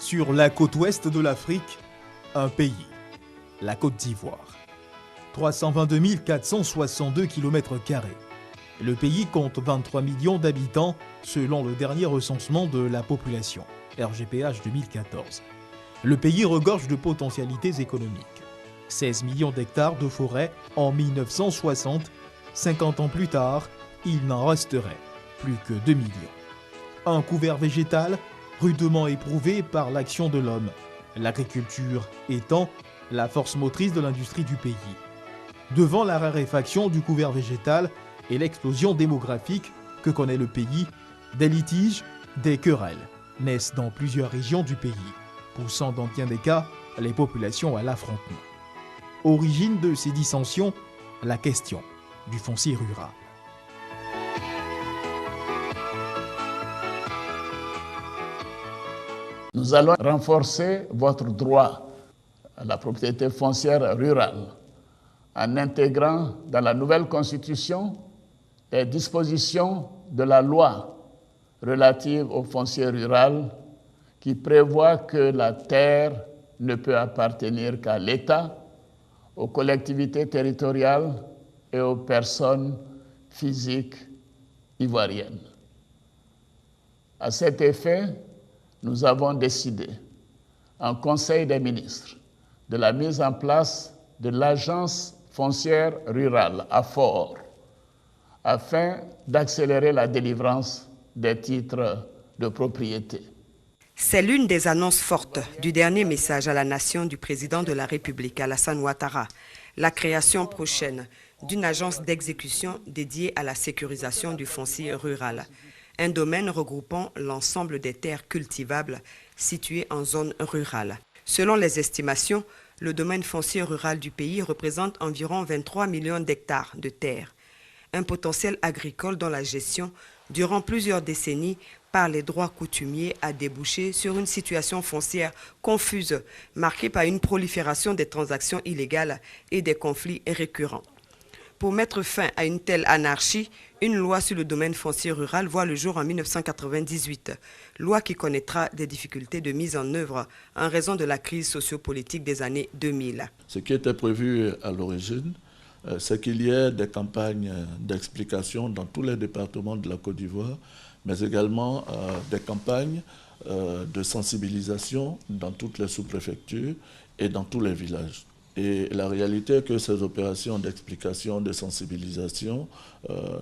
Sur la côte ouest de l'Afrique, un pays, la Côte d'Ivoire. 322 462 km². Le pays compte 23 millions d'habitants selon le dernier recensement de la population, RGPH 2014. Le pays regorge de potentialités économiques. 16 millions d'hectares de forêt en 1960. 50 ans plus tard, il n'en resterait plus que 2 millions. Un couvert végétal rudement éprouvé par l'action de l'homme, l'agriculture étant la force motrice de l'industrie du pays. Devant la raréfaction du couvert végétal et l'explosion démographique que connaît le pays, des litiges, des querelles naissent dans plusieurs régions du pays, poussant dans bien des cas les populations à l'affrontement. Origine de ces dissensions, la question du foncier rural. Nous allons renforcer votre droit à la propriété foncière rurale en intégrant dans la nouvelle constitution les dispositions de la loi relative au foncier rural qui prévoit que la terre ne peut appartenir qu'à l'État, aux collectivités territoriales et aux personnes physiques ivoiriennes. À cet effet, nous avons décidé, en Conseil des ministres, de la mise en place de l'Agence foncière rurale à Fort, afin d'accélérer la délivrance des titres de propriété. C'est l'une des annonces fortes du dernier message à la nation du président de la République, Alassane Ouattara, la création prochaine d'une agence d'exécution dédiée à la sécurisation du foncier rural, un domaine regroupant l'ensemble des terres cultivables situées en zone rurale. Selon les estimations, le domaine foncier rural du pays représente environ 23 millions d'hectares de terres, un potentiel agricole dont la gestion, durant plusieurs décennies, par les droits coutumiers a débouché sur une situation foncière confuse, marquée par une prolifération des transactions illégales et des conflits récurrents. Pour mettre fin à une telle anarchie, une loi sur le domaine foncier rural voit le jour en 1998, loi qui connaîtra des difficultés de mise en œuvre en raison de la crise sociopolitique des années 2000. Ce qui était prévu à l'origine, c'est qu'il y ait des campagnes d'explication dans tous les départements de la Côte d'Ivoire, mais également des campagnes de sensibilisation dans toutes les sous-préfectures et dans tous les villages. Et la réalité est que ces opérations d'explication, de sensibilisation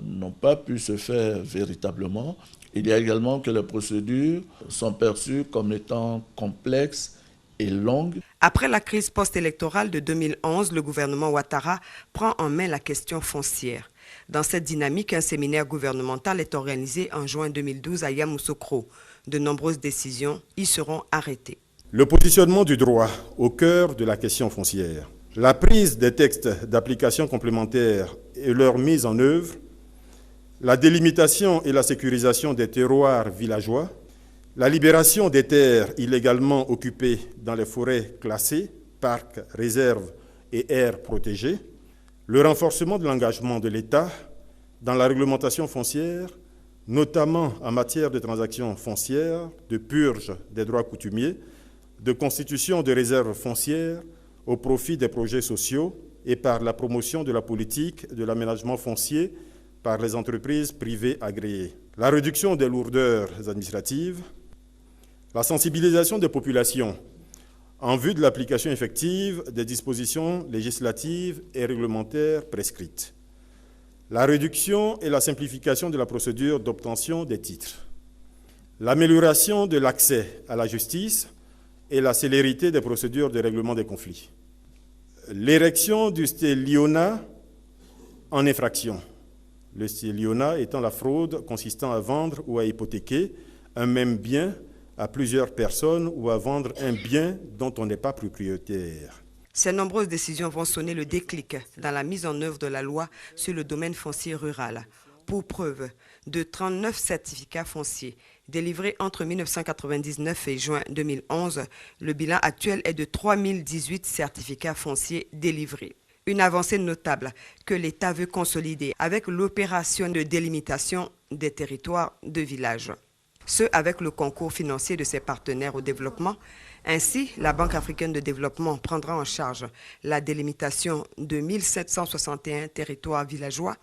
n'ont pas pu se faire véritablement. Il y a également que les procédures sont perçues comme étant complexes et longues. Après la crise post-électorale de 2011, le gouvernement Ouattara prend en main la question foncière. Dans cette dynamique, un séminaire gouvernemental est organisé en juin 2012 à Yamoussoukro. De nombreuses décisions y seront arrêtées. Le positionnement du droit au cœur de la question foncière, la prise des textes d'application complémentaires et leur mise en œuvre, la délimitation et la sécurisation des terroirs villageois, la libération des terres illégalement occupées dans les forêts classées, parcs, réserves et aires protégées, le renforcement de l'engagement de l'État dans la réglementation foncière, notamment en matière de transactions foncières, de purge des droits coutumiers, de constitution de réserves foncières au profit des projets sociaux et par la promotion de la politique de l'aménagement foncier par les entreprises privées agréées. La réduction des lourdeurs administratives, la sensibilisation des populations en vue de l'application effective des dispositions législatives et réglementaires prescrites, la réduction et la simplification de la procédure d'obtention des titres, l'amélioration de l'accès à la justice et la célérité des procédures de règlement des conflits. L'érection du stéliona en infraction. Le stéliona étant la fraude consistant à vendre ou à hypothéquer un même bien à plusieurs personnes ou à vendre un bien dont on n'est pas propriétaire. Ces nombreuses décisions vont sonner le déclic dans la mise en œuvre de la loi sur le domaine foncier rural. Pour preuve, de 39 certificats fonciers délivrés entre 1999 et juin 2011, le bilan actuel est de 3018 certificats fonciers délivrés. Une avancée notable que l'État veut consolider avec l'opération de délimitation des territoires de village. Ce avec le concours financier de ses partenaires au développement. Ainsi, la Banque africaine de développement prendra en charge la délimitation de 1761 territoires villageois,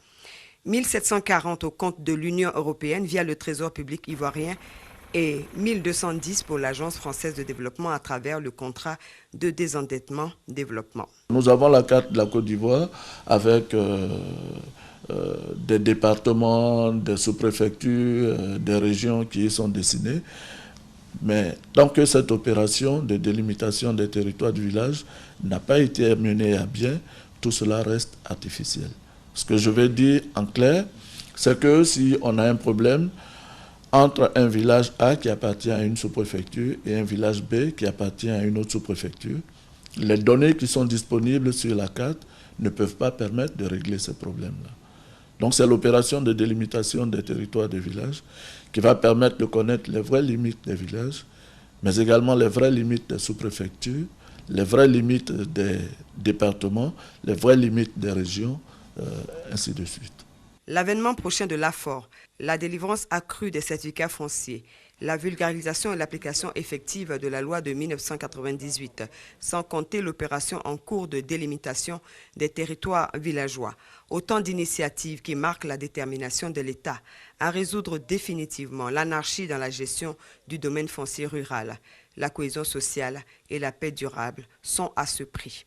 1740 au compte de l'Union européenne via le Trésor public ivoirien et 1210 pour l'Agence française de développement à travers le contrat de désendettement développement. Nous avons la carte de la Côte d'Ivoire avec des départements, des sous-préfectures, des régions qui y sont dessinées. Mais tant que cette opération de délimitation des territoires du village n'a pas été menée à bien, tout cela reste artificiel. Ce que je veux dire en clair, c'est que si on a un problème entre un village A qui appartient à une sous-préfecture et un village B qui appartient à une autre sous-préfecture, les données qui sont disponibles sur la carte ne peuvent pas permettre de régler ces problèmes-là. Donc c'est l'opération de délimitation des territoires des villages qui va permettre de connaître les vraies limites des villages, mais également les vraies limites des sous-préfectures, les vraies limites des départements, les vraies limites des régions, ainsi de suite. L'avènement prochain de l'AFOR, la délivrance accrue des certificats fonciers, la vulgarisation et l'application effective de la loi de 1998, sans compter l'opération en cours de délimitation des territoires villageois. Autant d'initiatives qui marquent la détermination de l'État à résoudre définitivement l'anarchie dans la gestion du domaine foncier rural. La cohésion sociale et la paix durable sont à ce prix.